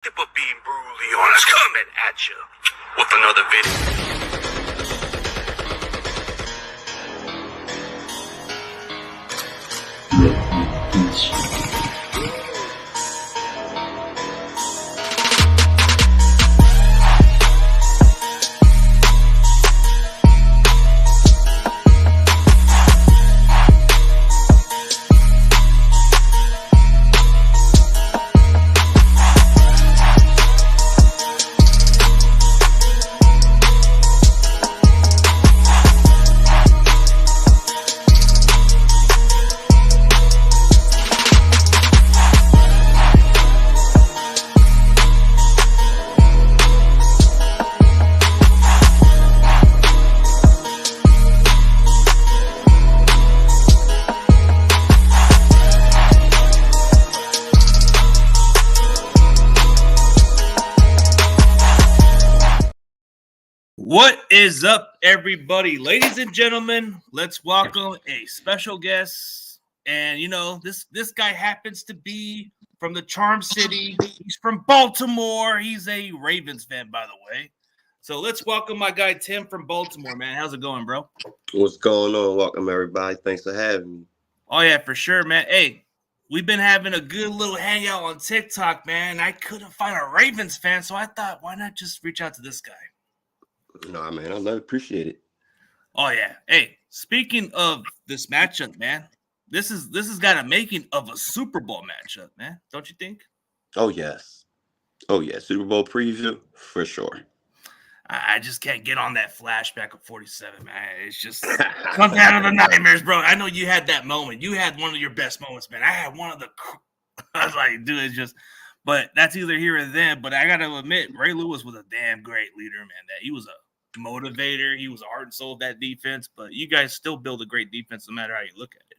Tip of being brutally honest coming at you with another video. What is up, everybody? Ladies and gentlemen, let's welcome a special guest. And, you know, this guy happens to be from the Charm City. He's from Baltimore. He's a Ravens fan, by the way. So let's welcome my guy, Tim from Baltimore, man. How's it going, bro? What's going on? Welcome, everybody. Thanks for having me. Oh, yeah, for sure, man. Hey, we've been having a good little hangout on TikTok, man. I couldn't find a Ravens fan, so I thought, why not just reach out to this guy? Nah, man, I love appreciate it. Oh yeah. Hey, speaking of this matchup, man, this is got a making of a Super Bowl matchup, man. Don't you think? Oh yes. Super Bowl preview for sure. I just can't get on that flashback of 47, man. It's just comes out of the nightmares, bro. I know you had that moment. You had one of your best moments, man. I had one of the. I was like, dude, it's just. But that's either here or there. But I gotta admit, Ray Lewis was a damn great leader, man. That he was a motivator. He was the heart and soul of that defense. But you guys still build a great defense, no matter how you look at it.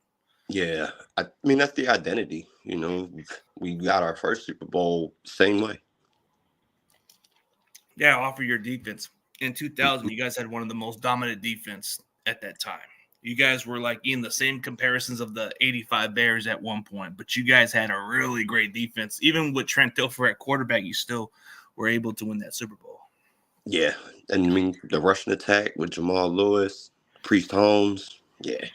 Yeah, I mean that's the identity. You know, we got our first Super Bowl same way. Yeah, offer your defense. In 2000, you guys had one of the most dominant defense at that time. You guys were like in the same comparisons of the 85 Bears at one point, but you guys had a really great defense. Even with Trent Dilfer at quarterback, you still were able to win that Super Bowl. Yeah, and I mean the Russian attack with Jamal Lewis, Priest Holmes. Yeah,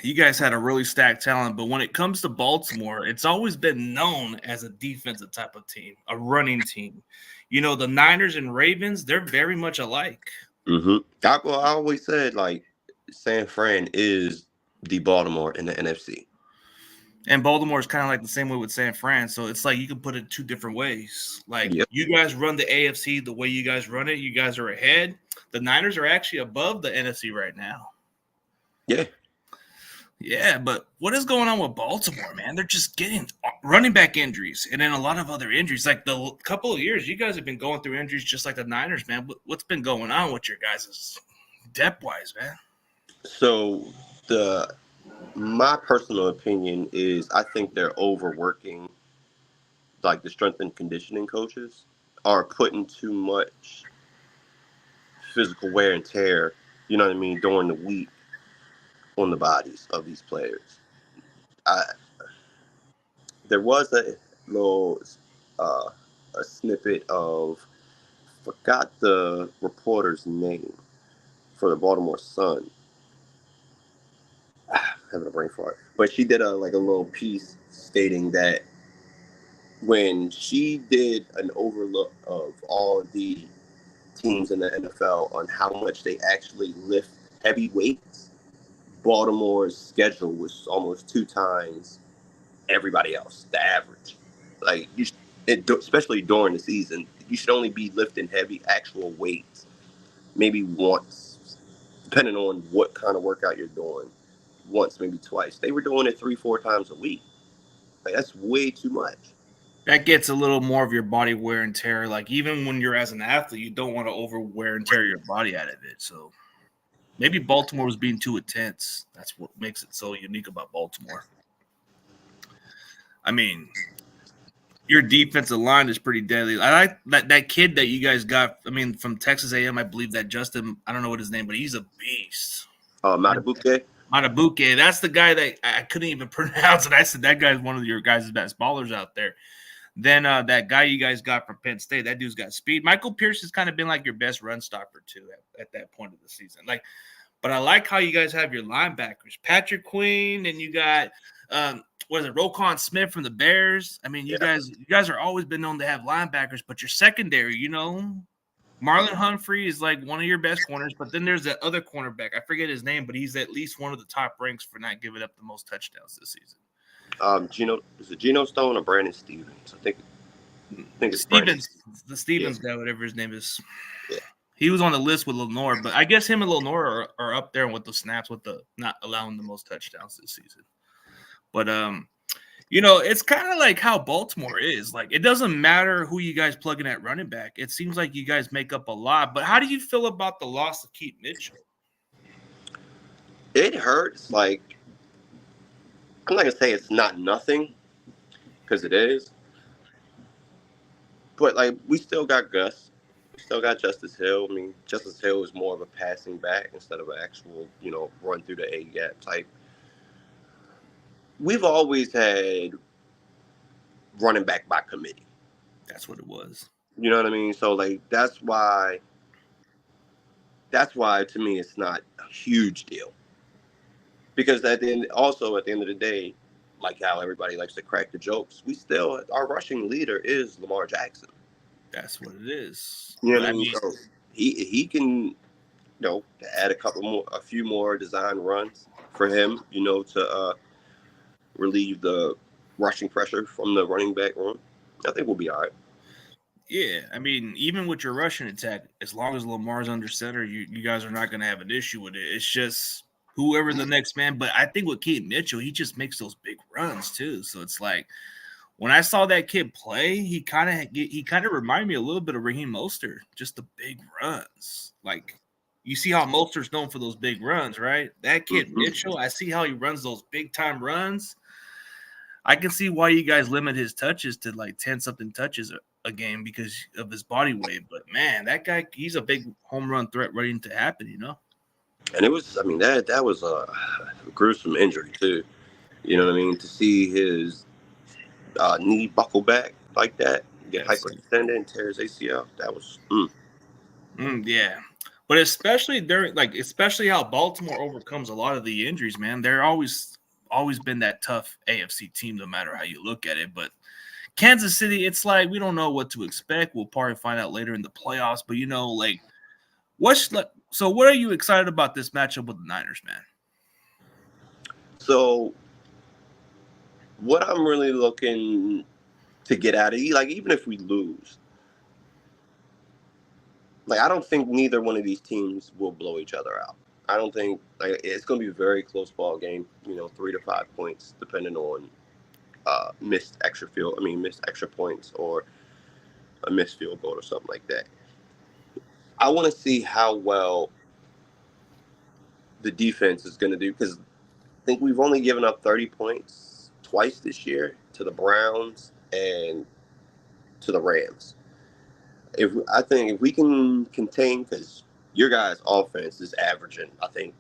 you guys had a really stacked talent, but when it comes to Baltimore, it's always been known as a defensive type of team, a running team. You know, the Niners and Ravens, they're very much alike. I always said like San Fran is the Baltimore in the NFC. And Baltimore is kind of like the same way with San Fran. So it's like you can put it two different ways. Like You guys run the AFC the way you guys run it. You guys are ahead. The Niners are actually above the NFC right now. Yeah. Yeah, but what is going on with Baltimore, man? They're just getting running back injuries and then a lot of other injuries. Like the couple of years, you guys have been going through injuries just like the Niners, man. What's been going on with your guys' depth-wise, man? So my personal opinion is I think they're overworking, like the strength and conditioning coaches are putting too much physical wear and tear, you know what I mean, during the week on the bodies of these players. There was a little a snippet of, forgot the reporter's name for the Baltimore Sun. Having a brain fart, but she did a little piece stating that when she did an overlook of all the teams in the NFL on how much they actually lift heavy weights, Baltimore's schedule was almost 2 times everybody else, the average. Like especially during the season, you should only be lifting heavy actual weights maybe once, depending on what kind of workout you're doing. Once, maybe twice. They were doing it 3-4 times a week. Like, that's way too much. That gets a little more of your body wear and tear. Like, even when you're as an athlete, you don't want to over wear and tear your body out of it. So maybe Baltimore was being too intense. That's what makes it so unique about Baltimore. I mean, your defensive line is pretty deadly. I like that kid that you guys got, I mean, from Texas A&M, I believe that Justin, I don't know what his name, but he's a beast. Matabuke? Matabuke. That's the guy that I couldn't even pronounce it. I said that guy's one of your guys' best ballers out there. Then that guy you guys got from Penn State, that dude's got speed. Michael Pierce has kind of been like your best run stopper too at that point of the season. Like, but I like how you guys have your linebackers, Patrick Queen, and you got what is it, Roquan Smith from the Bears. I mean, you guys are always been known to have linebackers, but your secondary, Marlon Humphrey is like one of your best corners, but then there's that other cornerback. I forget his name, but he's at least one of the top ranks for not giving up the most touchdowns this season. Is it Geno Stone or Brandon Stevens? I think it's Stevens, the Stevens guy, whatever his name is. Yeah. He was on the list with Lenore, but I guess him and Lenore are up there with the snaps with the not allowing the most touchdowns this season. But it's kind of like how Baltimore is. Like, it doesn't matter who you guys plug in at running back. It seems like you guys make up a lot. But how do you feel about the loss of Keith Mitchell? It hurts. Like, I'm not gonna say it's not nothing, because it is. But like, we still got Gus. We still got Justice Hill. I mean, Justice Hill is more of a passing back instead of an actual, run through the A gap type. We've always had running back by committee. That's what it was. You know what I mean? So like, that's why to me it's not a huge deal. Because at the end of the day, like how everybody likes to crack the jokes, our rushing leader is Lamar Jackson. That's what it is. You know what I mean? So he can, add a few more design runs for him, to relieve the rushing pressure from the running back room. I think we'll be all right. Yeah, I mean, even with your rushing attack, as long as Lamar's under center, you guys are not going to have an issue with it. It's just whoever the next man. But I think with Keith Mitchell, he just makes those big runs too. So it's like when I saw that kid play, he kind of reminded me a little bit of Raheem Mostert, just the big runs. Like, you see how Mostert's known for those big runs, right? That kid Mitchell, I see how he runs those big time runs. I can see why you guys limit his touches to like 10-something touches a game because of his body weight. But man, that guy, he's a big home run threat waiting to happen, And it was, that was a gruesome injury too. You know what I mean? To see his knee buckle back like that, get hyperextended and tear his ACL, that was yeah. But especially how Baltimore overcomes a lot of the injuries, man. They're always been that tough AFC team, no matter how you look at it. But Kansas City, it's like we don't know what to expect. We'll probably find out later in the playoffs. But so what are you excited about this matchup with the Niners, man? So what I'm really looking to get out of, like, even if we lose, like, I don't think neither one of these teams will blow each other out. I don't think it's going to be a very close ball game, 3 to 5 points, depending on missed extra points or a missed field goal or something like that. I want to see how well the defense is going to do, because I think we've only given up 30 points twice this year to the Browns and to the Rams. I think if we can contain, because your guys' offense is averaging, I think,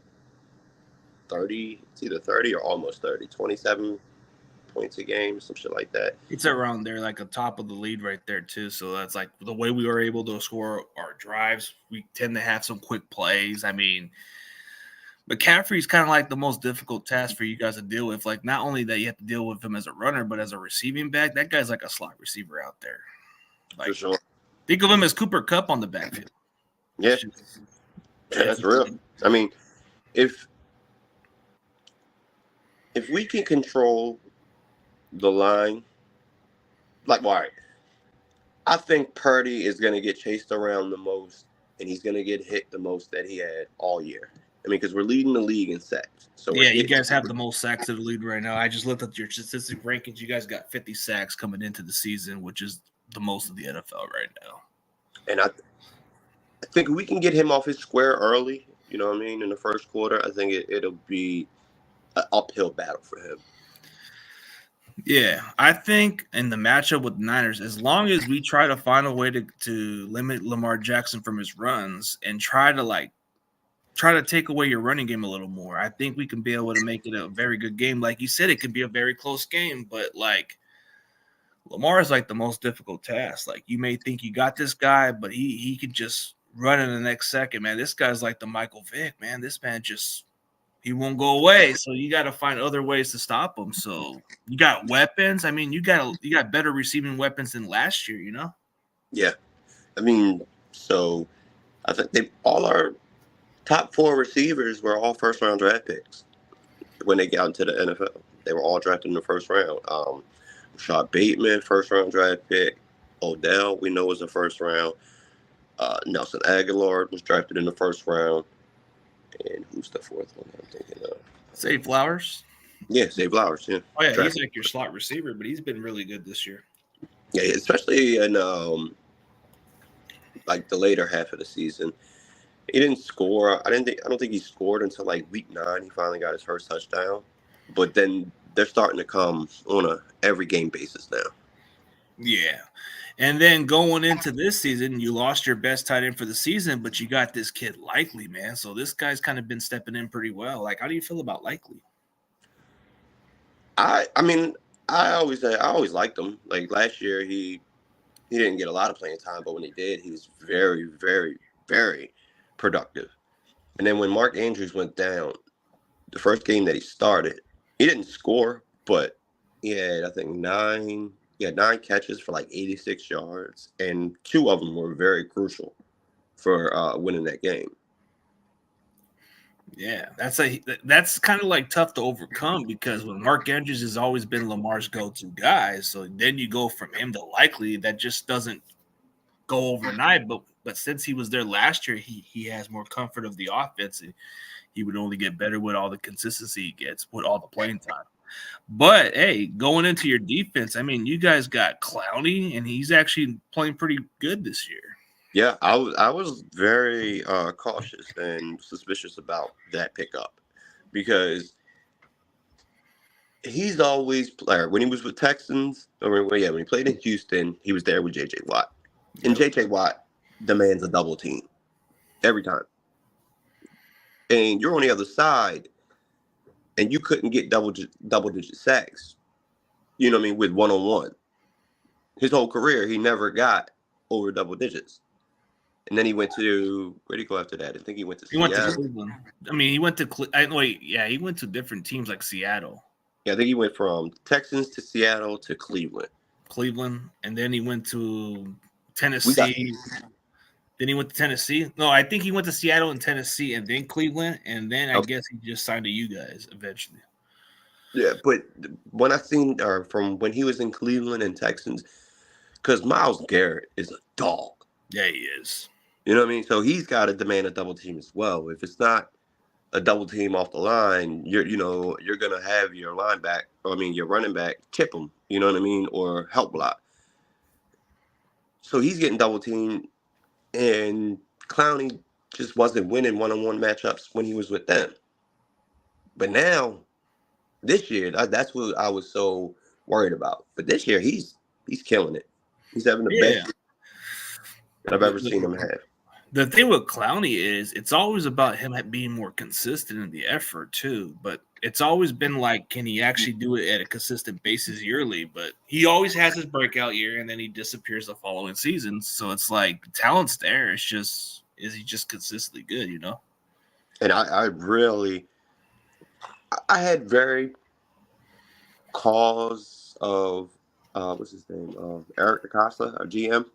30, it's either 30 or almost 30, 27 points a game, some shit like that. It's around there, like a top of the lead right there, too. So that's like the way we were able to score our drives. We tend to have some quick plays. I mean, McCaffrey's kind of like the most difficult task for you guys to deal with. Like, not only that you have to deal with him as a runner, but as a receiving back, that guy's like a slot receiver out there. Like, for sure. Think of him as Cooper Kupp on the backfield. Yeah, that's real. I mean, if we can control the line, like, all right, I think Purdy is going to get chased around the most, and he's going to get hit the most that he had all year. I mean, because we're leading the league in sacks. So yeah, you guys have the most sacks of the league right now. I just looked at your statistic rankings. You guys got 50 sacks coming into the season, which is the most of the NFL right now. And I think we can get him off his square early, you know what I mean, in the first quarter. I think it'll be an uphill battle for him. Yeah, I think in the matchup with the Niners, as long as we try to find a way to limit Lamar Jackson from his runs and try to take away your running game a little more, I think we can be able to make it a very good game. Like you said, it could be a very close game, but like Lamar is like the most difficult task. Like you may think you got this guy, but he could just run in the next second, man. This guy's like the Michael Vick, man. This man just he won't go away. So you got to find other ways to stop him. So you got weapons. I mean, you got better receiving weapons than last year, you know? Yeah. I mean, so I think all our top 4 receivers were all first round draft picks when they got into the NFL. They were all drafted in the first round. Rashad Bateman, first round draft pick. Odell, we know, was a first round. Nelson Aguilar was drafted in the first round. And who's the 4th one I'm thinking of? Zay Flowers. Yeah, Zay Flowers. Yeah. Oh, yeah, drafted. he's like your slot receiver, but he's been really good this year. Yeah, especially in like the later half of the season. He didn't score. I don't think he scored until like week 9. He finally got his first touchdown. But then they're starting to come on a every game basis now. Yeah. And then going into this season, you lost your best tight end for the season, but you got this kid Likely, man. So this guy's kind of been stepping in pretty well. Like, how do you feel about Likely? I mean, I always liked him. Like last year, he didn't get a lot of playing time, but when he did, he was very, very, very productive. And then when Mark Andrews went down, the first game that he started, he didn't score, but he had, I think, 9 catches for like 86 yards, and 2 of them were very crucial for winning that game. Yeah, that's kind of like tough to overcome because when Mark Andrews has always been Lamar's go-to guy, so then you go from him to Likely, that just doesn't go overnight. But since he was there last year, he has more comfort of the offense. He would only get better with all the consistency he gets with all the playing time. But hey, going into your defense, I mean, you guys got Clowney, and he's actually playing pretty good this year. Yeah, I was very cautious and suspicious about that pickup because he's always when he was with Texans, when he played in Houston, he was there with J.J. Watt, and J.J. Watt demands a double team every time, and you're on the other side, and you couldn't get double digit sacks, you know what I mean, with 1-on-1. His whole career, he never got over double digits. And then he went to where did he go after that? I think he went to Seattle. Went to Cleveland. I mean, he went to he went to different teams like Seattle. Yeah, I think he went from Texans to Seattle to Cleveland, and then he went to Tennessee. Then he went to Tennessee. No, I think he went to Seattle and Tennessee, and then Cleveland, and then I guess he just signed to you guys eventually. Yeah, but when I seen from when he was in Cleveland and Texans, because Myles Garrett is a dog. Yeah, he is. You know what I mean? So he's got to demand a double team as well. If it's not a double team off the line, you're gonna have your your running back chip him. You know what I mean, or help block. So he's getting double teamed, and Clowney just wasn't winning 1-on-1 matchups when he was with them. But now, this year, that's what I was so worried about. But this year, he's killing it. He's having the best that I've ever seen him have. The thing with Clowney is it's always about him being more consistent in the effort too. But it's always been like, can he actually do it at a consistent basis yearly? But he always has his breakout year and then he disappears the following season. So it's like talent's there. It's just, is he just consistently good, you know? And I had very cause of what's his name? Eric Acosta, our GM.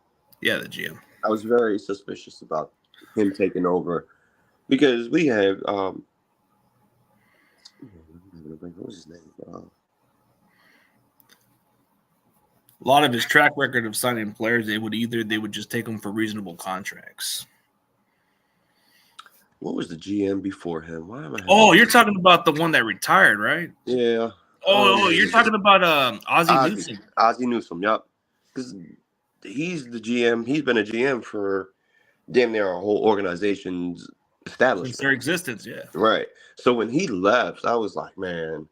Yeah, the GM. I was very suspicious about him taking over because we have what was his name? A lot of his track record of signing players, they would just take them for reasonable contracts. What was the GM before him? Why am I? You're talking about the one that retired, right? Yeah. You're talking about Ozzie Newsome. Ozzie Newsome, yep. Because he's the GM. He's been a GM for damn near our whole organization's establishment. Since their existence, yeah. Right. So when he left, I was like, man,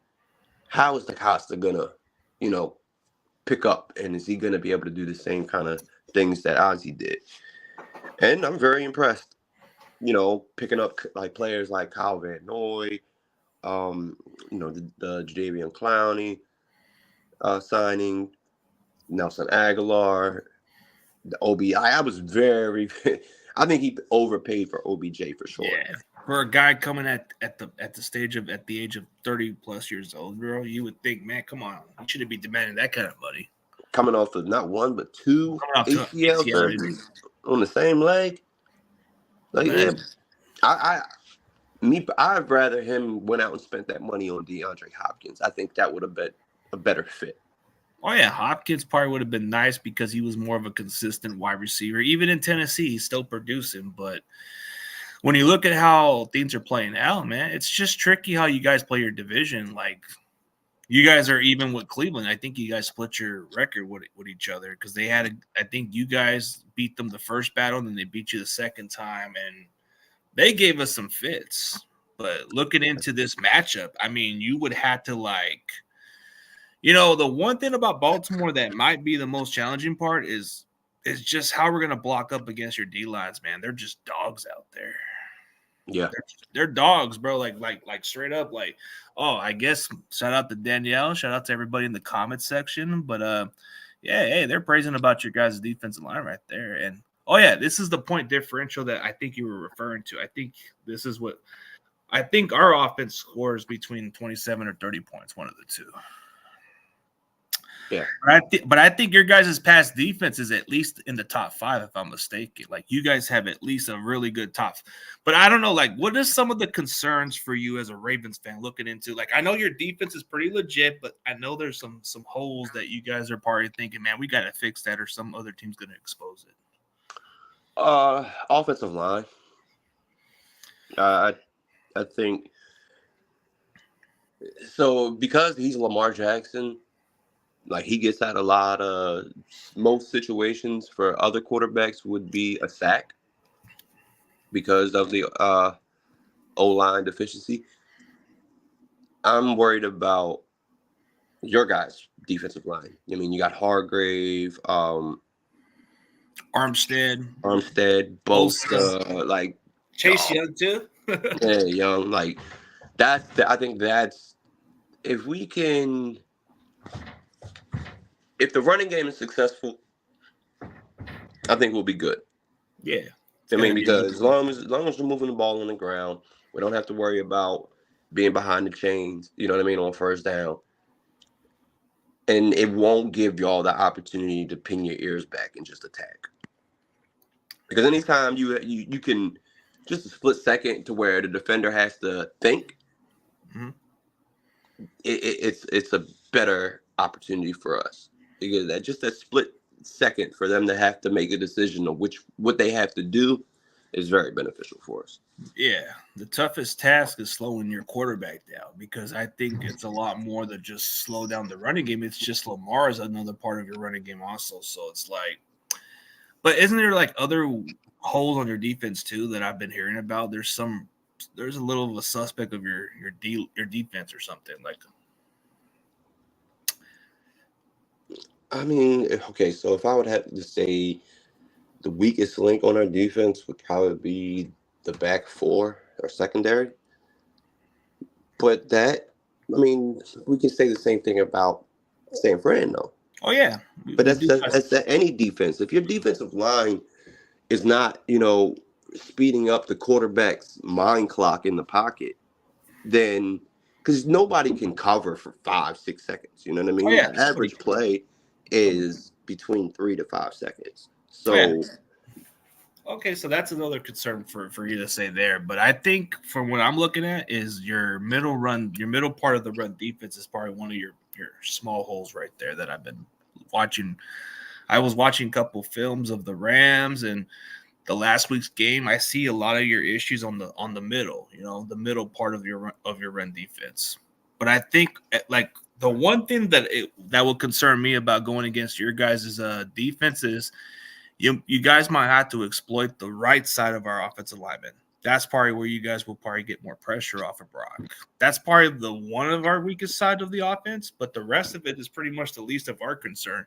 how is Acosta gonna, pick up, and is he gonna be able to do the same kind of things that Ozzie did? And I'm very impressed. Picking up like players like Kyle Van Noy, the Jadeveon Clowney signing. Nelson Aguilar, the OBI. I was very, I think he overpaid for OBJ for sure. Yeah, for a guy coming at the age of 30 plus years old, bro, you would think, man, come on, you shouldn't be demanding that kind of money. Coming off of not one but two Coming off to ACL surgeries on the same leg. Like, man. yeah, I'd rather him went out and spent that money on DeAndre Hopkins. I think that would have been a better fit. Oh yeah, Hopkins probably would have been nice because he was more of a consistent wide receiver. Even in Tennessee, he's still producing. But when you look at how things are playing out, man, it's just tricky how you guys play your division. Like, you guys are even with Cleveland. I think you guys split your record with each other because they had. I think you guys beat them the first battle, and then they beat you the second time, and they gave us some fits. But looking into this matchup, I mean, you would have to like. The one thing about Baltimore that might be the most challenging part is just how we're gonna block up against your D lines, man. They're just dogs out there. Yeah, They're dogs, bro. Like straight up, like, oh, I guess shout out to Danielle, shout out to everybody in the comments section. But yeah, hey, they're praising about your guys' defensive line right there. And oh yeah, this is the point differential that I think you were referring to. I think this is what I think our offense scores between 27 or 30 points, one of the two. yeah. But I think your guys' past defense is at least in the top 5, if I'm mistaken. Like, you guys have at least a really good top. But I don't know, like, what is some of the concerns for you as a Ravens fan looking into? Like, I know your defense is pretty legit, but I know there's some holes that you guys are probably thinking, man, we got to fix that, or some other team's going to expose it. Offensive line. I think so because he's Lamar Jackson. Like, he gets out a lot of most situations for other quarterbacks would be a sack because of the O-line deficiency. I'm worried about your guys' defensive line. I mean, you got Hargrave, Armstead, Bosa, like Chase Young too. yeah, Young. Like I think that's if we can. If the running game is successful, I think we'll be good. Yeah. I mean, because as long as we're moving the ball on the ground, we don't have to worry about being behind the chains, you know what I mean, on first down. And it won't give y'all the opportunity to pin your ears back and just attack. Because anytime you can just a split second to where the defender has to think, it's a better opportunity for us. Because that split second for them to have to make a decision of what they have to do is very beneficial for us. Yeah, the toughest task is slowing your quarterback down because I think it's a lot more than just slow down the running game. It's just Lamar is another part of your running game also. So it's like, but isn't there like other holes on your defense too that I've been hearing about? There's a little of a suspect of your defense or something like. I mean, okay, so if I would have to say the weakest link on our defense would probably be the back four or secondary. But I mean, we can say the same thing about San Fran, though. Oh, yeah. But that's any defense. If your defensive line is not, speeding up the quarterback's mind clock in the pocket, then because nobody can cover for 5-6 seconds. You know what I mean? Oh, yeah. The average play is between 3 to 5 seconds. So, yeah. Okay, so that's another concern for you to say there. But I think from what I'm looking at is your middle part of the run defense is probably one of your small holes right there that I've been watching. I was watching a couple films of the Rams and the last week's game. I see a lot of your issues on the middle, the middle part of your run defense. But I think like the one thing that will concern me about going against your guys' defense is you guys might have to exploit the right side of our offensive lineman. That's probably where you guys will probably get more pressure off of Brock. That's probably the one of our weakest side of the offense, but the rest of it is pretty much the least of our concern.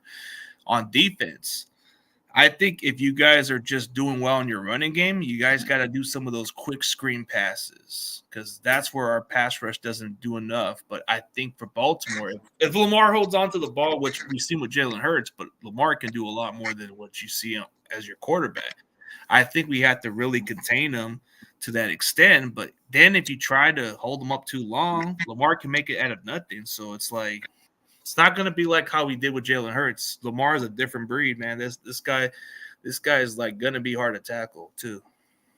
On defense, I think if you guys are just doing well in your running game, you guys got to do some of those quick screen passes because that's where our pass rush doesn't do enough. But I think for Baltimore, if Lamar holds on to the ball, which we've seen with Jalen Hurts, but Lamar can do a lot more than what you see as your quarterback. I think we have to really contain him to that extent. But then if you try to hold him up too long, Lamar can make it out of nothing. So it's like it's not going to be like how we did with Jalen Hurts. Lamar is a different breed, man. This guy is like going to be hard to tackle too.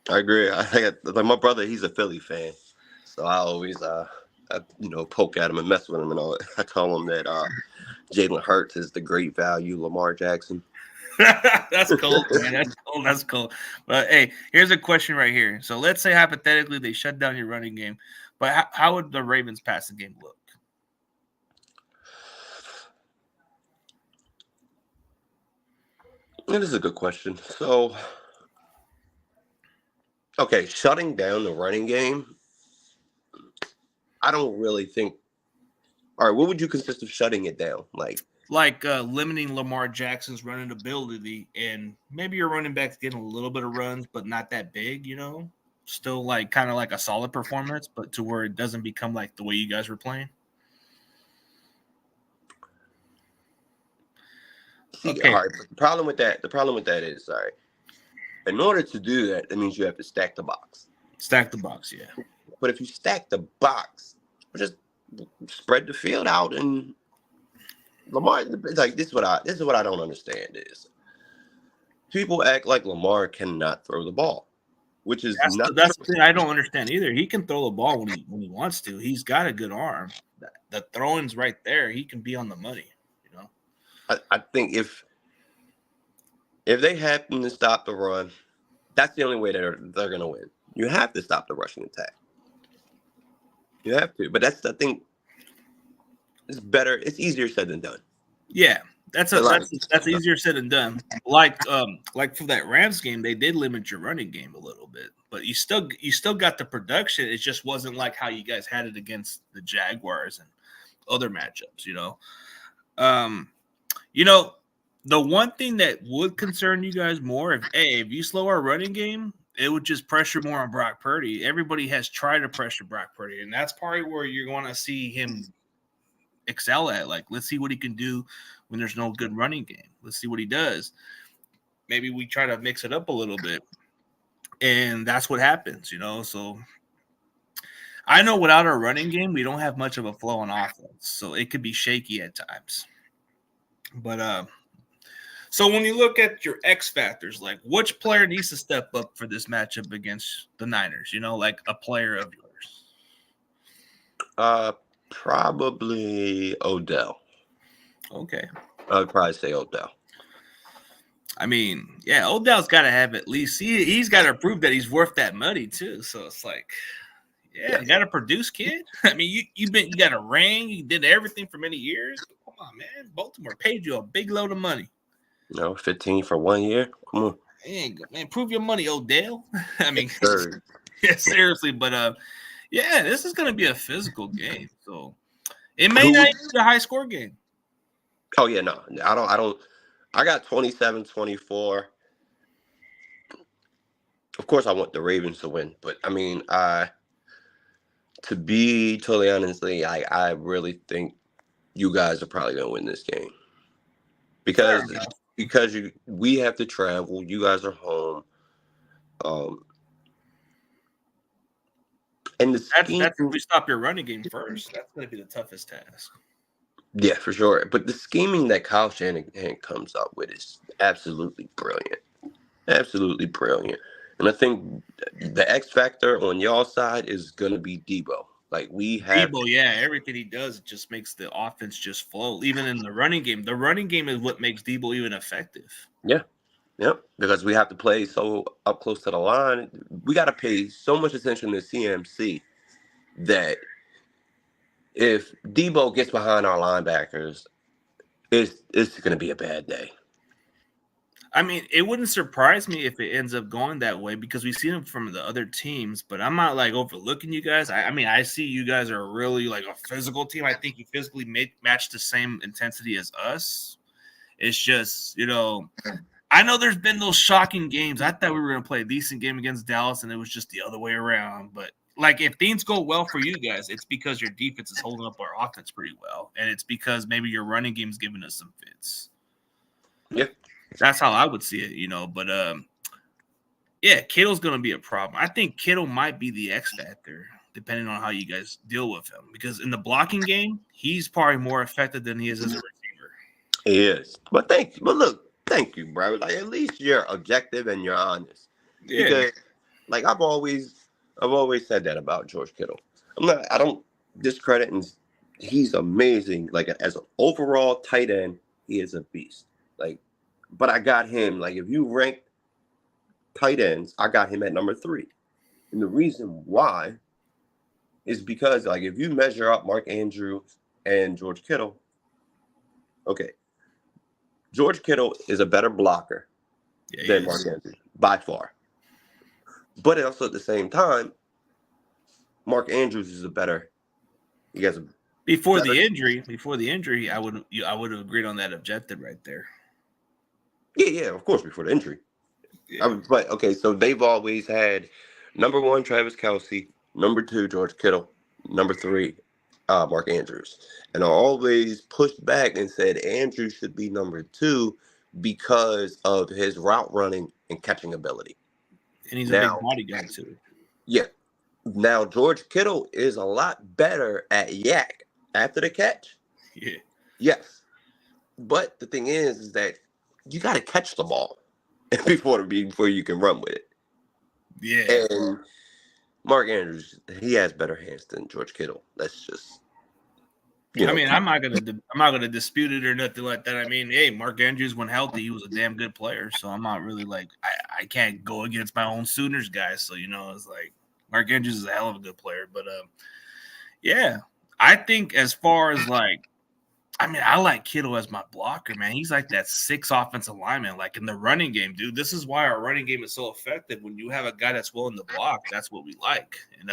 I agree. Like my brother, he's a Philly fan, so I always poke at him and mess with him and all. I tell him that Jalen Hurts is the great value Lamar Jackson. That's cool, man. That's cool. That's cool. But hey, here's a question right here. So let's say hypothetically they shut down your running game, but how would the Ravens passing game look? That is a good question. So, okay, shutting down the running game, I don't really think. All right, what would you consist of shutting it down? Like Limiting Lamar Jackson's running ability, and maybe your running back's getting a little bit of runs, but not that big, still like kind of like a solid performance, but to where it doesn't become like the way you guys were playing. Okay. All right, but the problem with that is, all right, in order to do that, that means you have to stack the box. Stack the box, yeah. But if you stack the box, just spread the field out and Lamar, like this is what I don't understand is people act like Lamar cannot throw the ball, which is that's the thing I don't understand either. He can throw the ball when he wants to. He's got a good arm. The throwing's right there. He can be on the money. I think if they happen to stop the run, that's the only way they're going to win. You have to stop the rushing attack. You have to, but that's the thing. It's better. It's easier said than done. Yeah, that's easier said than done. Like for that Rams game, they did limit your running game a little bit, but you still got the production. It just wasn't like how you guys had it against the Jaguars and other matchups. The one thing that would concern you guys more if you slow our running game, it would just pressure more on Brock Purdy. Everybody has tried to pressure Brock Purdy, and that's probably where you're going to see him excel at. Like, let's see what he can do when there's no good running game. Let's see what he does. Maybe we try to mix it up a little bit, and that's what happens, So I know without our running game, we don't have much of a flow on offense, so it could be shaky at times. But so when you look at your X factors, like which player needs to step up for this matchup against the Niners? Like a player of yours. Probably Odell. Okay. I'd probably say Odell. I mean, yeah, Odell's got to have at least he's got to prove that he's worth that money too. So it's like, yeah. You got to produce, kid. I mean, you got a ring, you did everything for many years. Come on, man. Baltimore paid you a big load of money. 15 for 1 year. Come on, man, prove your money, Odell. I mean, sure. Yeah, seriously, but yeah, this is going to be a physical game, so it may not be a high score game. Oh yeah, no, I don't. I got 27-24. Of course, I want the Ravens to win, but I mean, to be totally honestly, I really think you guys are probably going to win this game because we have to travel. You guys are home. And that's if we stop your running game first. That's going to be the toughest task. Yeah, for sure. But the scheming that Kyle Shanahan comes up with is absolutely brilliant. Absolutely brilliant. And I think the X factor on y'all side is going to be Debo. Like we have Debo, yeah, everything he does just makes the offense just flow. Even in the running game, the running game is what makes Debo even effective. Yeah. Yep. Because we have to play so up close to the line. We got to pay so much attention to CMC that if Debo gets behind our linebackers, it's going to be a bad day. I mean, it wouldn't surprise me if it ends up going that way because we've seen them from the other teams, but I'm not like overlooking you guys. I mean, I see you guys are really like a physical team. I think you physically match the same intensity as us. It's just, I know there's been those shocking games. I thought we were going to play a decent game against Dallas, and it was just the other way around. But, like, if things go well for you guys, it's because your defense is holding up our offense pretty well, and it's because maybe your running game's giving us some fits. Yeah. That's how I would see it, you know. But, yeah, Kittle's going to be a problem. I think Kittle might be the X factor, depending on how you guys deal with him. Because in the blocking game, he's probably more effective than he is as a receiver. He is. But thank you, bro. Like, at least you're objective and you're honest. Yeah. Because, like, I've always said that about George Kittle. I don't discredit, and he's amazing. Like, as an overall tight end, he is a beast. Like, but I got him. Like, if you rank tight ends, I got him at number 3. And the reason why is because, like, if you measure up Mark Andrews and George Kittle, okay, George Kittle is a better blocker than Mark Andrews by far. But also at the same time, Mark Andrews is he has a Before the injury, I would have agreed on that objective right there. Yeah, of course, before the injury. Yeah. But okay, so they've always had number 1 Travis Kelce, number 2 George Kittle, number 3 Mark Andrews, and I always pushed back and said Andrews should be number 2 because of his route running and catching ability. And he's a big body guy too. Yeah. Now George Kittle is a lot better at yak after the catch. Yeah. Yes. But the thing is that you got to catch the ball before you can run with it. Yeah. And Mark Andrews, he has better hands than George Kittle. That's just. I mean, I'm not gonna dispute it or nothing like that. I mean, hey, Mark Andrews, when healthy, he was a damn good player. So I'm not really like I can't go against my own Sooners guys. So it's like Mark Andrews is a hell of a good player. But yeah, I think as far as I like Kittle as my blocker, man. He's like that 6 offensive lineman, like in the running game, dude. This is why our running game is so effective. When you have a guy that's willing to block, that's what we like. And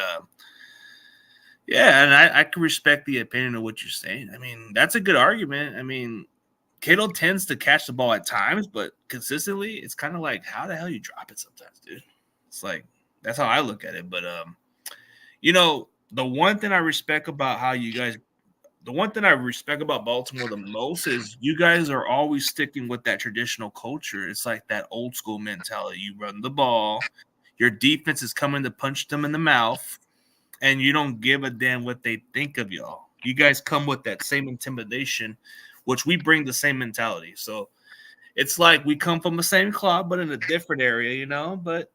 yeah, and I can respect the opinion of what you're saying. I mean, that's a good argument. I mean, Kittle tends to catch the ball at times, but consistently, it's kind of like how the hell you drop it sometimes, dude. It's like that's how I look at it. But the one thing I respect about Baltimore the most is you guys are always sticking with that traditional culture. It's like that old school mentality. You run the ball, your defense is coming to punch them in the mouth, and you don't give a damn what they think of y'all. You guys come with that same intimidation, which we bring the same mentality. So it's like we come from the same club, but in a different area, But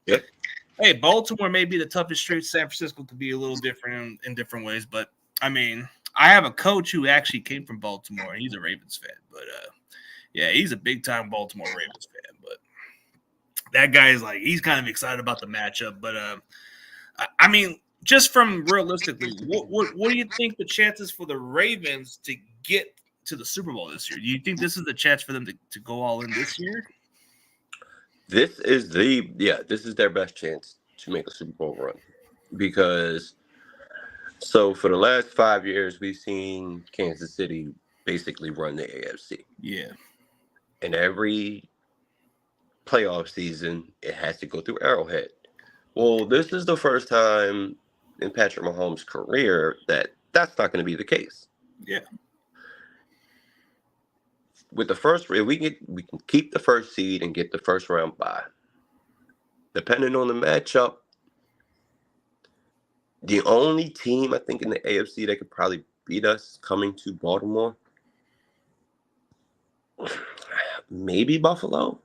hey, Baltimore may be the toughest street. San Francisco could be a little different in different ways. But I mean, I have a coach who actually came from Baltimore. He's a Ravens fan, but yeah, he's a big time Baltimore Ravens fan. But that guy is he's kind of excited about the matchup. But I mean, just from realistically, what do you think the chances for the Ravens to get to the Super Bowl this year? Do you think this is the chance for them to go all in this year? This is their best chance to make a Super Bowl run because so for the last 5 years we've seen Kansas City basically run the AFC. Yeah. And every playoff season it has to go through Arrowhead. Well, this is the first time in Patrick Mahomes' career that's not going to be the case. Yeah. With the first, we can keep the first seed and get the first round bye. Depending on the matchup, the only team I think in the AFC that could probably beat us coming to Baltimore, maybe Buffalo.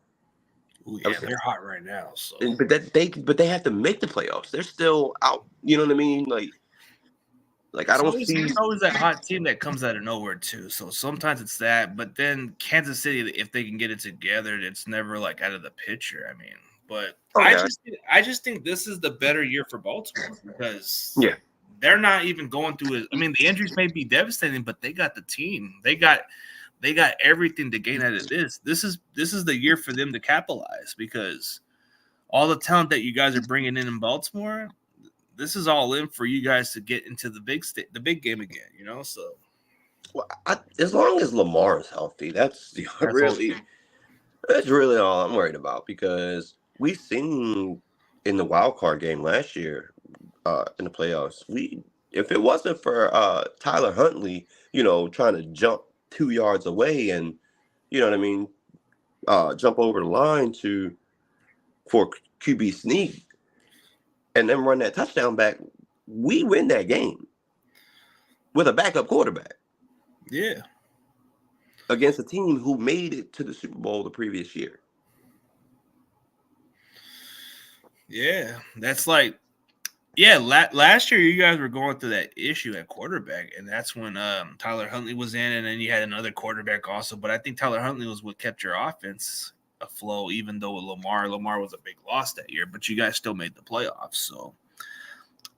Ooh, yeah, they're hot right now. So, but they have to make the playoffs. They're still out. You know what I mean? Like I don't see. There's always that hot team that comes out of nowhere too. So sometimes it's that, but then Kansas City, if they can get it together, it's never out of the picture. I mean, but I just think this is the better year for Baltimore because they're not even going through it. I mean, the injuries may be devastating, but they got the team. They got everything to gain out of this. This is the year for them to capitalize because all the talent that you guys are bringing in Baltimore. This is all in for you guys to get into the big game again, So, as long as Lamar is healthy, that's really That's really all I'm worried about because we seen in the wild card game last year, in the playoffs, if it wasn't for Tyler Huntley, trying to jump 2 yards away and you know what I mean, jump over the line for QB sneak and then run that touchdown back, we win that game with a backup quarterback Yeah. against a team who made it to the Super Bowl the previous year. Yeah. That's like, yeah, last year you guys were going through that issue at quarterback, and that's when Tyler Huntley was in, and then you had another quarterback also. But I think Tyler Huntley was what kept your offense afloat, even though with Lamar was a big loss that year, but you guys still made the playoffs. So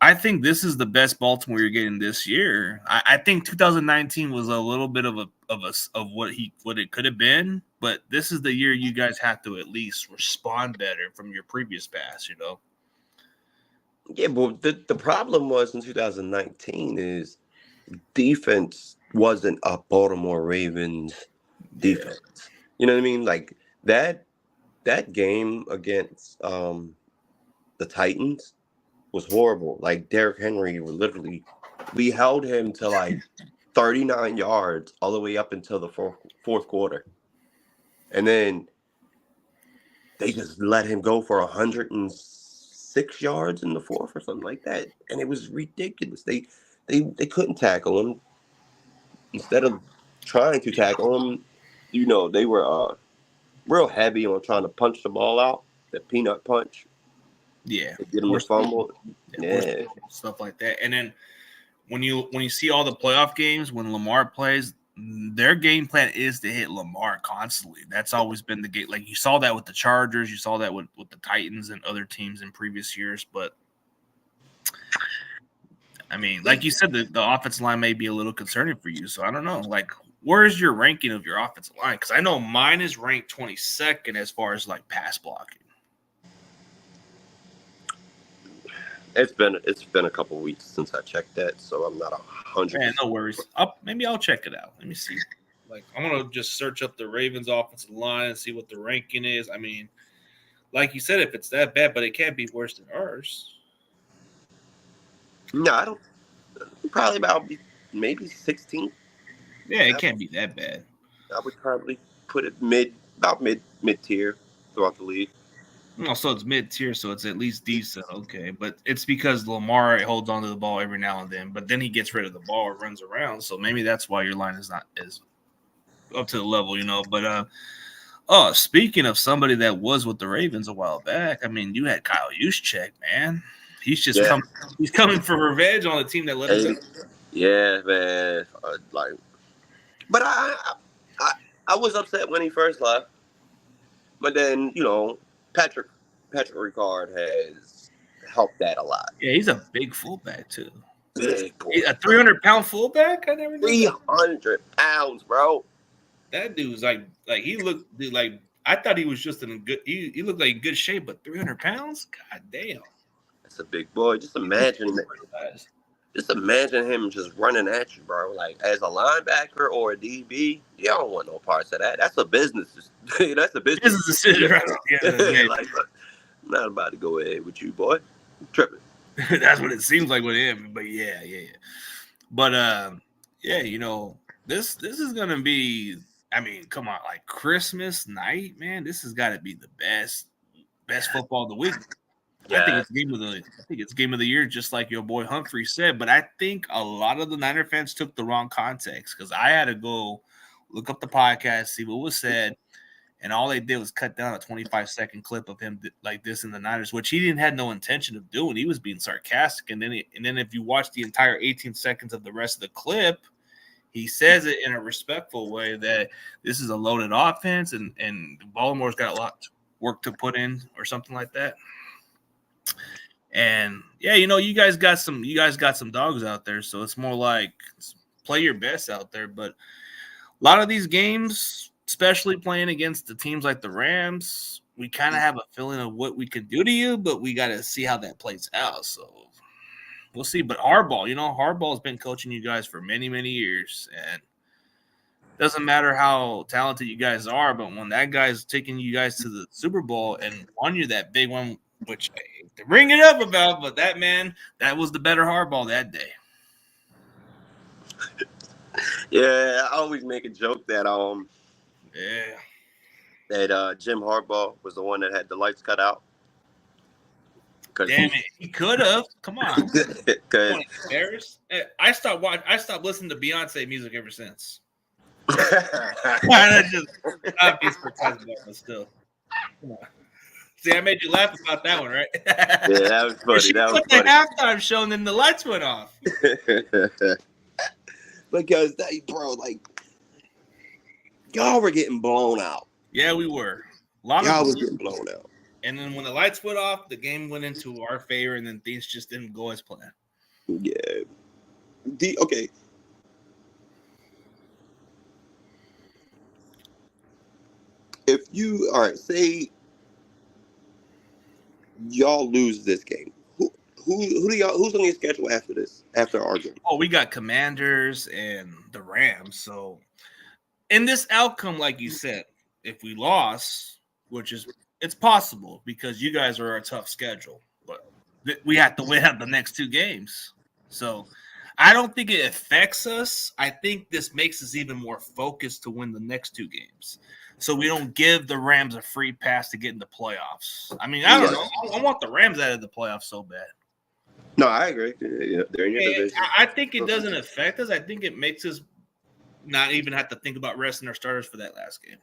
I think this is the best Baltimore you're getting this year. I think 2019 was a little bit of what it could have been, but this is the year you guys have to at least respond better from your previous pass. Yeah, but the problem was in 2019 is defense wasn't a Baltimore Ravens defense. You know what I mean? Like that game against the Titans was horrible. Like Derrick Henry we held him to like 39 yards all the way up until the fourth quarter. And then they just let him go for 106 yards in the fourth or something like that. And it was ridiculous. They couldn't tackle him. Instead of trying to tackle him, they were real heavy on trying to punch the ball out, the peanut punch. Yeah, To get him to fumble. Yeah. Stuff like that. And then when you see all the playoff games when Lamar plays, their game plan is to hit Lamar constantly. That's always been the game. Like you saw that with the Chargers, you saw that with the Titans and other teams in previous years. But I mean, like you said, the offensive line may be a little concerning for you. So I don't know. Like, where's your ranking of your offensive line? Because I know mine is ranked 22nd as far as like pass blocking. It's been a couple weeks since I checked that, so I'm not 100%. Man, no worries. Maybe I'll check it out. Let me see. Like, I'm gonna just search up the Ravens offensive line and see what the ranking is. I mean, like you said, if it's that bad, but it can't be worse than ours. No, I don't. Probably about maybe 16. Yeah, it can't be that bad. I would probably put it about mid tier throughout the league. Oh, so it's mid tier, so it's at least decent. Okay, but it's because Lamar holds on to the ball every now and then, but then he gets rid of the ball or runs around. So maybe that's why your line is not as up to the level, But speaking of somebody that was with the Ravens a while back, I mean, you had Kyle Juszczyk, man. He's just he's coming for revenge on a team that let him go. Yeah, man. But I was upset when he first left. But then, Patrick Ricard has helped that a lot. Yeah, he's a big fullback too. Big boy. A 300-pound fullback? I never knew 300 pounds, bro. That dude's like he looked like I thought he was just in a good. He looked like in good shape, but 300 pounds? God damn. That's a big boy. Just imagine him just running at you, bro. Like as a linebacker or a DB, you don't want no parts of that. That's a business. That's a business decision. Right? Yeah. Like, I'm not about to go ahead with you, boy. I'm tripping. That's what it seems like with him. But yeah. But this is gonna be. I mean, come on, like Christmas night, man. This has got to be the best football of the week. Yeah. I think it's game of the year, just like your boy Humphrey said. But I think a lot of the Niner fans took the wrong context because I had to go look up the podcast, see what was said, and all they did was cut down a 25-second clip of him like this in the Niners, which he didn't have no intention of doing. He was being sarcastic, and then if you watch the entire 18 seconds of the rest of the clip, he says it in a respectful way that this is a loaded offense, and Baltimore's got a lot of work to put in, or something like that. And yeah, you guys got some dogs out there, so it's more like play your best out there. But a lot of these games, especially playing against the teams like the Rams, we kind of have a feeling of what we can do to you, but we got to see how that plays out. So we'll see. But Harbaugh's been coaching you guys for many, many years, and Doesn't matter how talented you guys are, but when that guy's taking you guys to the Super Bowl and won you that big one, which I hate to bring it up about, but that man, that was the better hardball that day. Yeah, I always make a joke that Yeah. Jim Harbaugh was the one that had the lights cut out. Damn it, he could have. Come on. Because Embarrassed. I stopped listening to Beyonce music ever since. That's just obvious for but still. Come on. See, I made you laugh about that one, right? yeah, that was funny. She That was put the funny. halftime show and then the lights went off. Because bro, like y'all were getting blown out. Yeah, we were. Y'all was getting blown out. And then when the lights went off, the game went into our favor, and then things just didn't go as planned. Yeah. Okay. If you say y'all lose this game, who's on your schedule after this? After our game? Oh, we got Commanders and the Rams. So, in this outcome, like you said, if we lost, which is it's possible because you guys are a tough schedule, but we have to win out the next two games. So, I don't think it affects us. I think this makes us even more focused to win the next two games. So we don't give the Rams a free pass to get in the playoffs. I mean, I don't know. I want the Rams out of the playoffs so bad. No, I agree. Yeah, they're in your division. I think it doesn't affect us. I think it makes us not even have to think about resting our starters for that last game.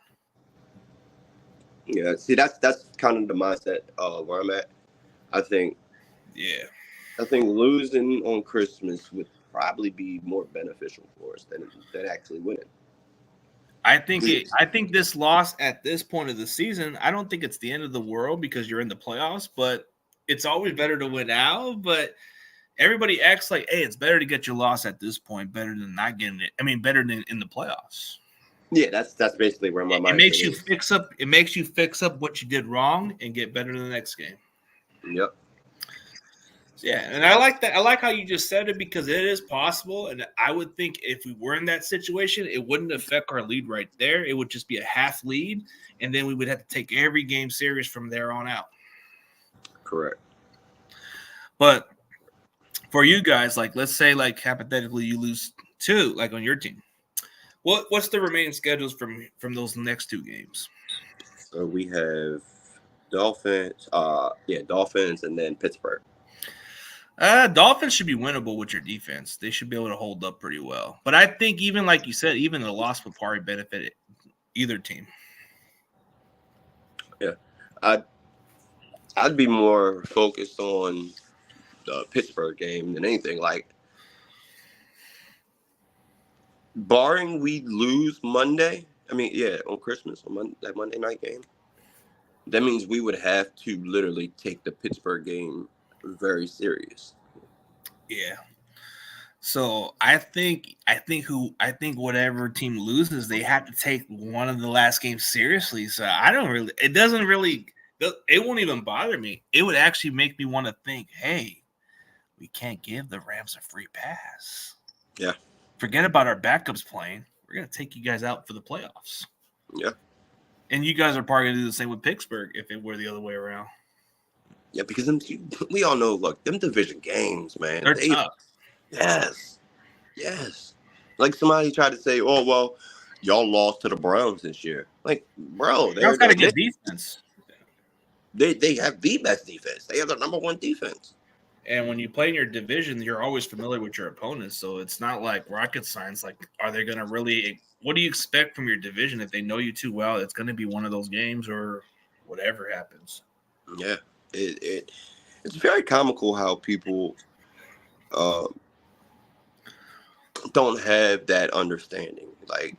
Yeah, see, that's kind of the mindset where I'm at. I think losing on Christmas would probably be more beneficial for us than actually winning. I think this loss at this point of the season, I don't think it's the end of the world because you're in the playoffs, but it's always better to win out. But everybody acts like, hey, it's better to get your loss at this point, better than not getting it. I mean, better than in the playoffs. Yeah, that's basically where my mind makes you fix up. It makes you fix up what you did wrong and get better in the next game. Yep. Yeah, and I like that. I like how you just said it because it is possible. And I would think if we were in that situation, it wouldn't affect our lead right there. It would just be a half lead, and then we would have to take every game serious from there on out. Correct. But for you guys, like let's say like hypothetically you lose two, like on your team. What's the remaining schedules from those next two games? So we have Dolphins, Dolphins, and then Pittsburgh. Dolphins should be winnable with your defense. They should be able to hold up pretty well. But I think even like you said, even the loss would probably benefit either team. Yeah, I'd be more focused on the Pittsburgh game than anything. Like, barring we lose Monday, on Christmas, that Monday night game, that means we would have to literally take the Pittsburgh game very serious. Yeah. So I think whatever team loses, they have to take one of the last games seriously. So it won't even bother me. It would actually make me want to think, hey, we can't give the Rams a free pass. Yeah. Forget about our backups playing. We're going to take you guys out for the playoffs. Yeah. And you guys are probably going to do the same with Pittsburgh if it were the other way around. Yeah, because we all know, look, them division games, man. They're tough. Yes. Like somebody tried to say, oh, well, y'all lost to the Browns this year. Like, bro, they're got to get defense. They have the best defense. They have the number one defense. And when you play in your division, you're always familiar with your opponents. So it's not like rocket science. Like, are they going to really – what do you expect from your division if they know you too well? It's going to be one of those games or whatever happens. Yeah. It's very comical how people don't have that understanding. Like,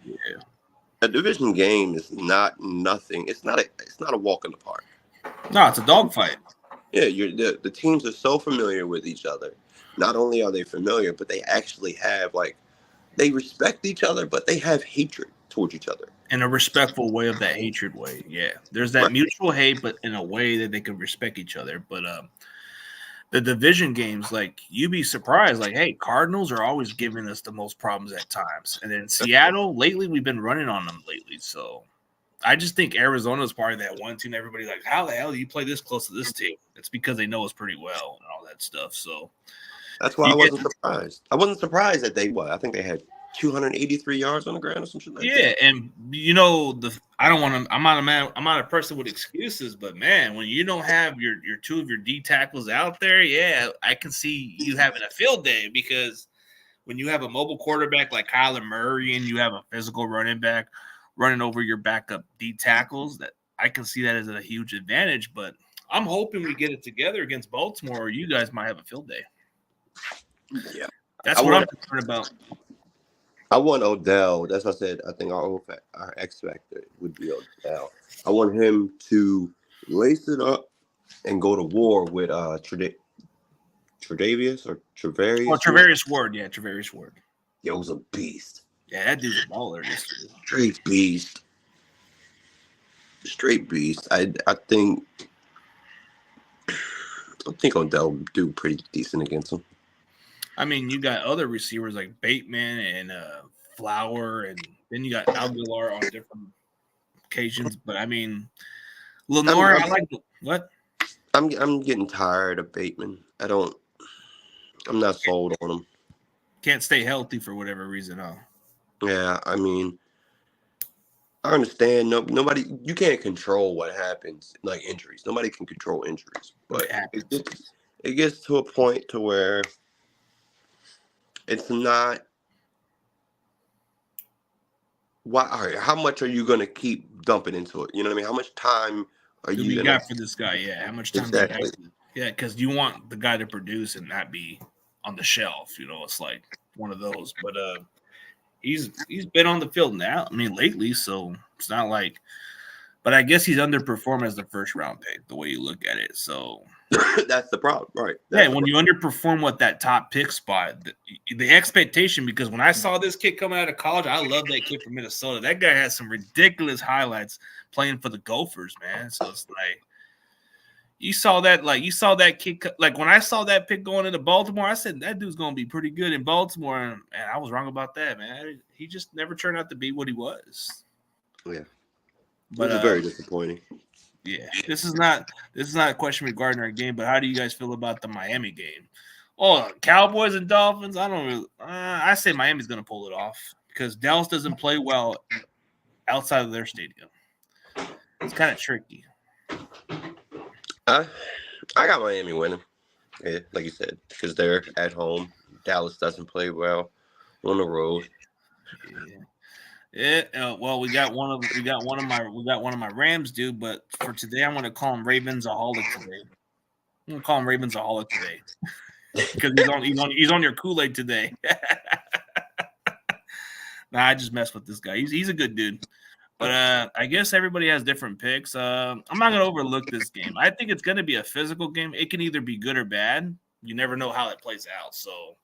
a division game is not nothing. It's not a walk in the park. No, it's a dogfight. Yeah, the teams are so familiar with each other. Not only are they familiar, but they actually have they respect each other, but they have hatred towards each other. In a respectful way of that hatred way. Yeah. There's that mutual hate, but in a way that they can respect each other. But the division games, like you'd be surprised. Like, hey, Cardinals are always giving us the most problems at times, and then Seattle lately we've been running on them lately. So I just think Arizona is part of that one team. Everybody like, how the hell do you play this close to this team? It's because they know us pretty well and all that stuff. So That's why I wasn't surprised. I wasn't surprised that I think they had 283 yards on the ground or some shit like that. Yeah, and you know I don't want to. I'm not a man. I'm not a person with excuses, but man, when you don't have your two of your D tackles out there, yeah, I can see you having a field day because when you have a mobile quarterback like Kyler Murray and you have a physical running back running over your backup D tackles, that I can see that as a huge advantage. But I'm hoping we get it together against Baltimore, or you guys might have a field day. Yeah, that's what I'm concerned about. I want Odell. That's what I said. I think our X factor would be Odell. I want him to lace it up and go to war with Tredavious or Travarius. Oh, Travarius Ward. Yeah, Travarius Ward. Yeah, it was a beast. Yeah, that dude's a baller. Straight beast. Straight beast. I think Odell will do pretty decent against him. I mean, you got other receivers like Bateman and Flower, and then you got Aguilar on different occasions. But I mean, Lenore, I like what? I'm getting tired of Bateman. I'm not sold on him. Can't stay healthy for whatever reason, huh? Yeah, I mean, I understand. Nobody, you can't control what happens, like injuries. Nobody can control injuries, but it gets to a point to where it's not. Why? All right, how much are you going to keep dumping into it? You know what I mean? How much time are you got for this guy? Yeah, how much time? Exactly. Yeah, because you want the guy to produce and not be on the shelf. You know, it's like one of those. But he's been on the field now. I mean, lately, so it's not like. But I guess he's underperformed as the first round pick, the way you look at it. So that's the problem, right? When you underperform with that top pick spot, the expectation, because when I saw this kid coming out of college, I love that kid from Minnesota. That guy has some ridiculous highlights playing for the Gophers, man. So it's like you saw that kid. Like when I saw that pick going into Baltimore, I said that dude's going to be pretty good in Baltimore, and I was wrong about that, man. He just never turned out to be what he was. Yeah. But it's very disappointing. Yeah, this is not a question regarding our game, but how do you guys feel about the Miami game? Oh, Cowboys and Dolphins. I don't really. I say Miami's going to pull it off because Dallas doesn't play well outside of their stadium. It's kind of tricky. I got Miami winning. Yeah, like you said, because they're at home. Dallas doesn't play well on the road. Yeah. Yeah, well, we got one of my Rams, dude. But for today, I'm gonna call him Ravens-aholic today. I'm gonna call him Ravens-aholic today because he's on your Kool-Aid today. Nah, I just messed with this guy. He's a good dude, but I guess everybody has different picks. I'm not gonna overlook this game. I think it's gonna be a physical game. It can either be good or bad. You never know how it plays out. So.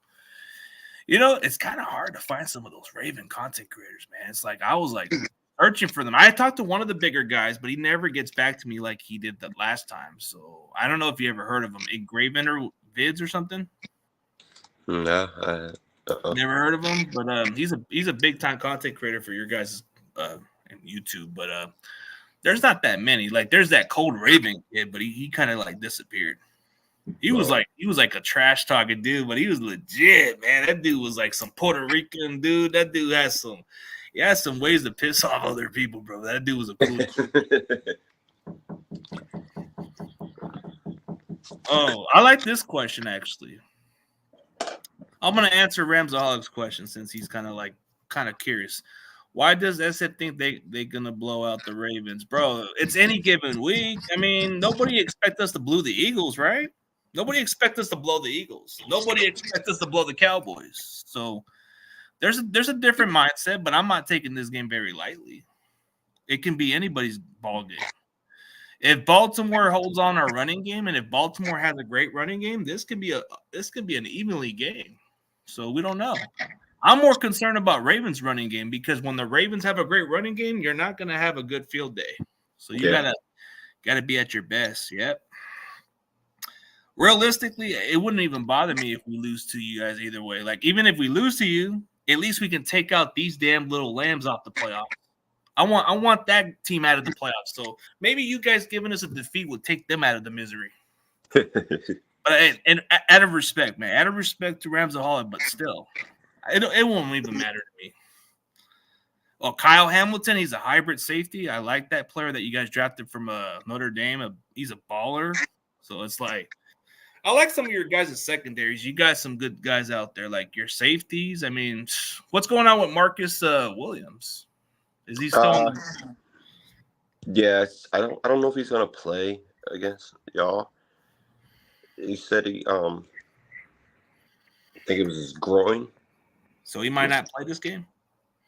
You know, it's kind of hard to find some of those Raven content creators, man. It's like I was like searching for them. I talked to one of the bigger guys, but he never gets back to me like he did the last time. So I don't know if you ever heard of him, Engraven or Vids or something. No, never heard of him, but he's a big time content creator for your guys' YouTube. But there's not that many. Like there's that Cold Raven kid, but he kind of like disappeared. He was like a trash talking dude, but he was legit, man. That dude was like some Puerto Rican dude. That dude has some ways to piss off other people, bro. That dude was a cool dude. Oh, I like this question actually. I'm gonna answer Ramsaholic's question since he's kind of curious. Why does SF think they're gonna blow out the Ravens, bro? It's any given week. I mean, nobody expect us to blow the Eagles, right? Nobody expects us to blow the Eagles. Nobody expects us to blow the Cowboys. So there's a different mindset, but I'm not taking this game very lightly. It can be anybody's ball game. If Baltimore holds on our running game, and if Baltimore has a great running game, this could be an evenly game. So we don't know. I'm more concerned about Ravens running game because when the Ravens have a great running game, you're not going to have a good field day. So you gotta be at your best. Yep. Realistically, it wouldn't even bother me if we lose to you guys either way. Like, even if we lose to you, at least we can take out these damn little lambs off the playoffs. I want that team out of the playoffs. So maybe you guys giving us a defeat will take them out of the misery. But and out of respect, man, out of respect to Ramsaholic, but still, it won't even matter to me. Well, Kyle Hamilton, he's a hybrid safety. I like that player that you guys drafted from Notre Dame. He's a baller. So it's like, I like some of your guys' secondaries. You got some good guys out there, like your safeties. I mean, what's going on with Marcus Williams? Is he still? Yes, I don't know if he's gonna play against y'all. He said I think it was his groin. So he might not play this game.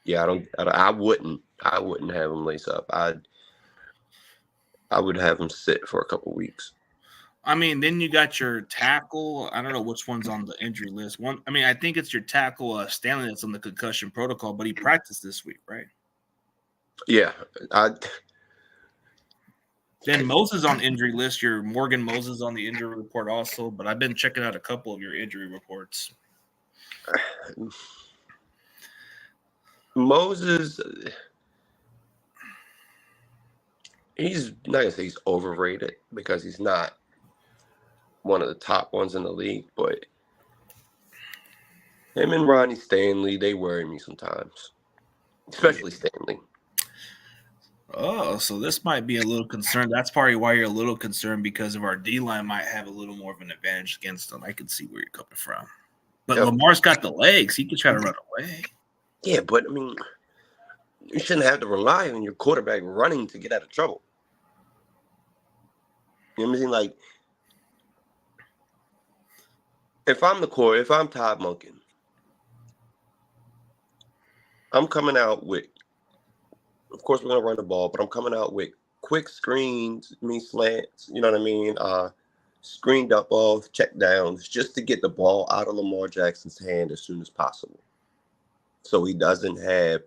Yeah, I wouldn't have him lace up. I would have him sit for a couple weeks. I mean, then you got your tackle. I don't know which one's on the injury list. One, I mean, I think it's your tackle Stanley that's on the concussion protocol, but he practiced this week, right? Yeah, Then Moses on injury list. Your Morgan Moses on the injury report also, but I've been checking out a couple of your injury reports. Moses, he's not gonna say he's overrated because he's not one of the top ones in the league, but him and Ronnie Stanley, they worry me sometimes, especially Stanley. Oh, so this might be a little concerned. That's probably why you're a little concerned, because of our D-line might have a little more of an advantage against them. I can see where you're coming from. But Yep. Lamar's got the legs. He can try to run away. Yeah, but I mean, you shouldn't have to rely on your quarterback running to get out of trouble. You know what I mean? Like, if I'm Todd Monken, I'm coming out with, of course, we're going to run the ball, but I'm coming out with quick screens, slants, you know what I mean? Screened up balls, check downs, just to get the ball out of Lamar Jackson's hand as soon as possible. So he doesn't have,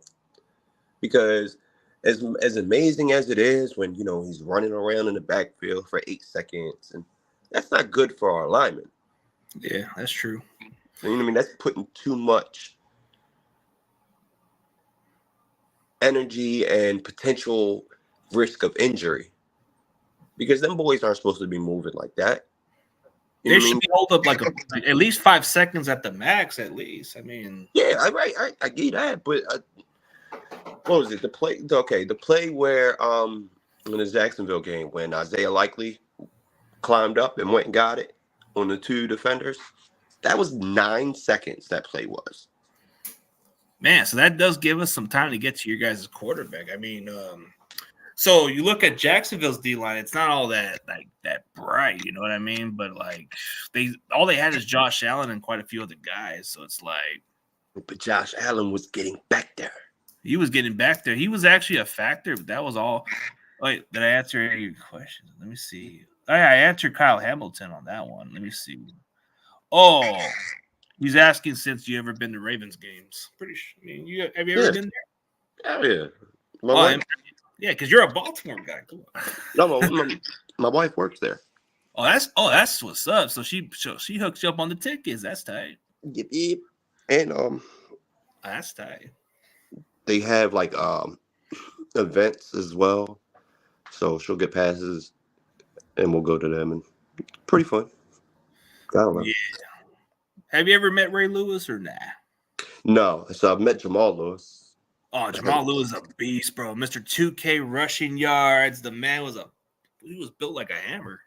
because as amazing as it is when, he's running around in the backfield for 8 seconds, and that's not good for our linemen. Yeah, that's true. You know what I mean? That's putting too much energy and potential risk of injury, because them boys aren't supposed to be moving like that. They should be hold up like at least 5 seconds at the max, at least. I mean, yeah, I get that, but what was it? The play where in the Jacksonville game when Isaiah Likely climbed up and went and got it on the 2 defenders, that was 9 seconds. That play was. Man, so that does give us some time to get to your guys' quarterback. I mean, so you look at Jacksonville's D-line, it's not all that bright, you know what I mean? But like all they had is Josh Allen and quite a few other guys. So it's like, but Josh Allen was getting back there. He was getting back there. He was actually a factor, but that was all. Wait, did I answer any of your questions? Let me see. I answered Kyle Hamilton on that one. Let me see. Oh, he's asking since you ever been to Ravens games. Pretty sure. I mean, have you ever been there? Oh yeah. Yeah, because you're a Baltimore guy. Come on. No, my wife works there. Oh, that's what's up. So she hooks you up on the tickets. That's tight. Yep. And that's tight. They have like events as well, so she'll get passes, and we'll go to them, and pretty fun. I don't know. Yeah. Have you ever met Ray Lewis or nah? No, so I've met Jamal Lewis. Oh, Jamal Lewis is a beast, bro. Mr. 2K rushing yards. The man was built like a hammer.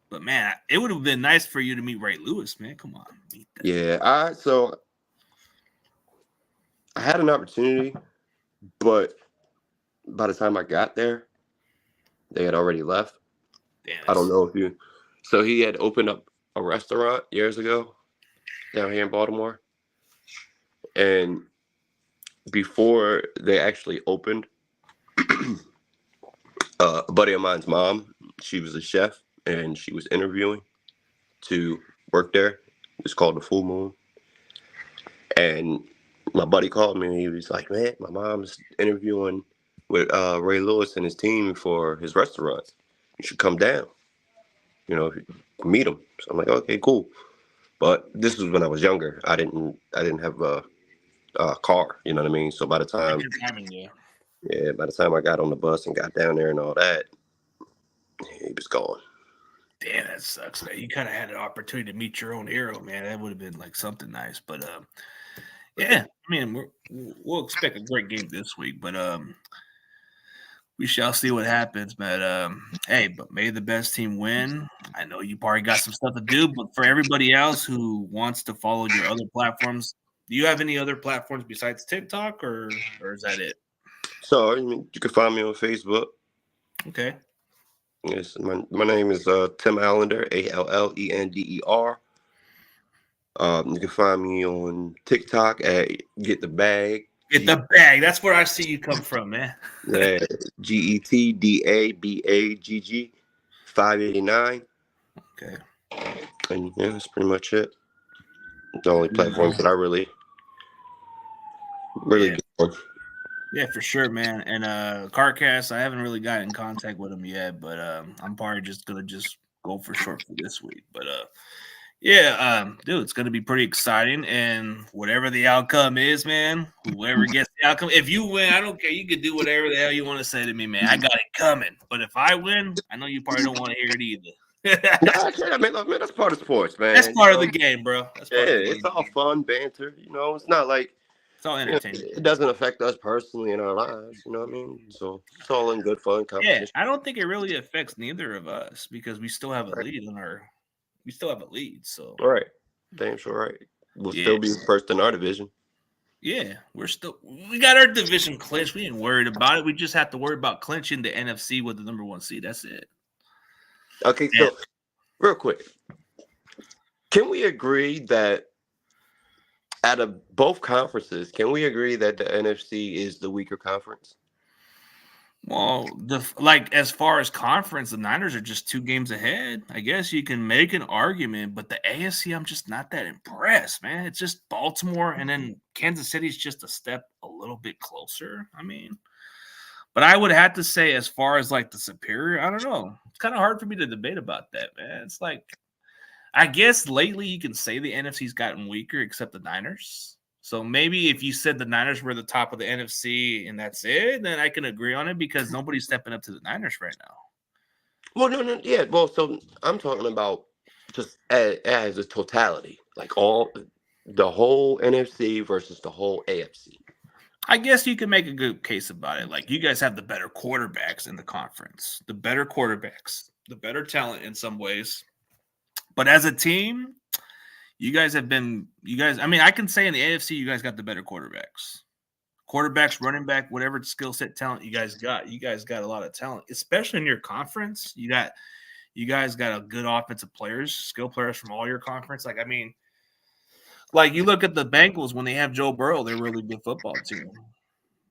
But man, it would have been nice for you to meet Ray Lewis, man. Come on. Yeah, I had an opportunity, but by the time I got there, they had already left. Damn, I don't know if you. So he had opened up a restaurant years ago down here in Baltimore. And before they actually opened, a buddy of mine's mom, she was a chef, and she was interviewing to work there. It's called the Full Moon. And my buddy called me, and he was like, man, my mom's interviewing with Ray Lewis and his team for his restaurant. You should come down. meet them. So I'm like, okay, cool. But this was when I was younger. I didn't have a car. You know what I mean? So by the time, Good timing, yeah. by the time I got on the bus and got down there and all that, he was gone. Damn, that sucks, man. You kind of had an opportunity to meet your own hero, man. That would have been like something nice. But yeah, I mean, we'll expect a great game this week, but we shall see what happens. But hey, but may the best team win. I know you probably got some stuff to do, but for everybody else who wants to follow your other platforms, do you have any other platforms besides TikTok, or is that it? So I mean, you can find me on Facebook. Okay. Yes, my name is Tim Allender, Allender. You can find me on TikTok at Get the Bag. Get the bag. That's where I see you come from, man. Yeah, GETDABAGG 589. Okay. And yeah, that's pretty much it. The only platforms that I really Yeah. get on. Yeah, for sure, man. And CarCast, I haven't really got in contact with him yet, but I'm probably just gonna go for short for this week. But yeah, dude, it's gonna be pretty exciting. And whatever the outcome is, man, whoever gets the outcome, if you win, I don't care. You can do whatever the hell you want to say to me, man. I got it coming. But if I win, I know you probably don't want to hear it either. I mean, that's part of sports, man. That's part of the game, bro. That's part of the game. It's all fun banter. It's not like It's all entertaining. it doesn't affect us personally in our lives. You know what I mean? So it's all in good fun competition. Yeah, I don't think it really affects neither of us because we still have a lead we still have a lead. So right, damn sure right. We'll still be first in our division. Yeah, we got our division clinched. We ain't worried about it. We just have to worry about clinching the NFC with the number 1 seed. That's it. Okay, so real quick, can we agree that out of both conferences, can we agree that the NFC is the weaker conference? Well, as far as conference, the Niners are just 2 games ahead. I guess you can make an argument, but the AFC, I'm just not that impressed, man. It's just Baltimore, and then Kansas City's just a step a little bit closer. I mean, but I would have to say, as far as like the superior, I don't know. It's kind of hard for me to debate about that, man. It's like, I guess lately you can say the NFC's gotten weaker, except the Niners. So maybe if you said the Niners were the top of the NFC and that's it, then I can agree on it because nobody's stepping up to the Niners right now. Well, no, yeah. Well, so I'm talking about just as a totality, like the whole NFC versus the whole AFC. I guess you can make a good case about it. Like, you guys have the better quarterbacks in the conference, the better quarterbacks, the better talent in some ways. But as a team, I mean, I can say in the AFC, you guys got the better quarterbacks. Quarterbacks, running back, whatever skill set talent you guys got. You guys got a lot of talent, especially in your conference. You guys got a good offensive players, skill players from all your conference. Like, I mean, like, you look at the Bengals when they have Joe Burrow, they're a really good football team.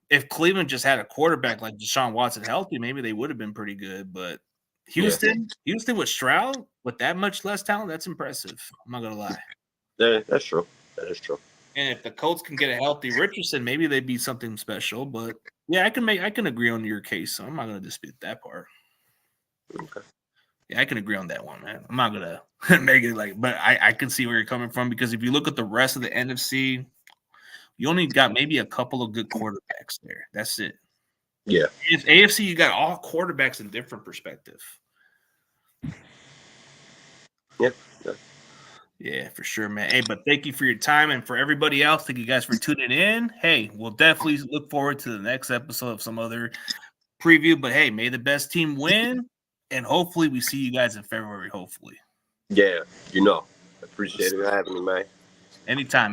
If Cleveland just had a quarterback like Deshaun Watson healthy, maybe they would have been pretty good. But Houston with Stroud, with that much less talent, that's impressive. I'm not gonna lie. Yeah, that's true. That is true. And if the Colts can get a healthy Richardson, maybe they'd be something special. But yeah, I can agree on your case. So I'm not gonna dispute that part. Okay. Yeah, I can agree on that one, man. I'm not gonna make it like, but I can see where you're coming from because if you look at the rest of the NFC, you only got maybe a couple of good quarterbacks there. That's it. Yeah. If AFC, you got all quarterbacks in different perspective. Yeah. Yeah, for sure, man. Hey, but thank you for your time, and for everybody else, thank you guys for tuning in. Hey, we'll definitely look forward to the next episode of some other preview. But hey, may the best team win, and hopefully we see you guys in February. Hopefully. Yeah, appreciate it having me, man. Anytime, man.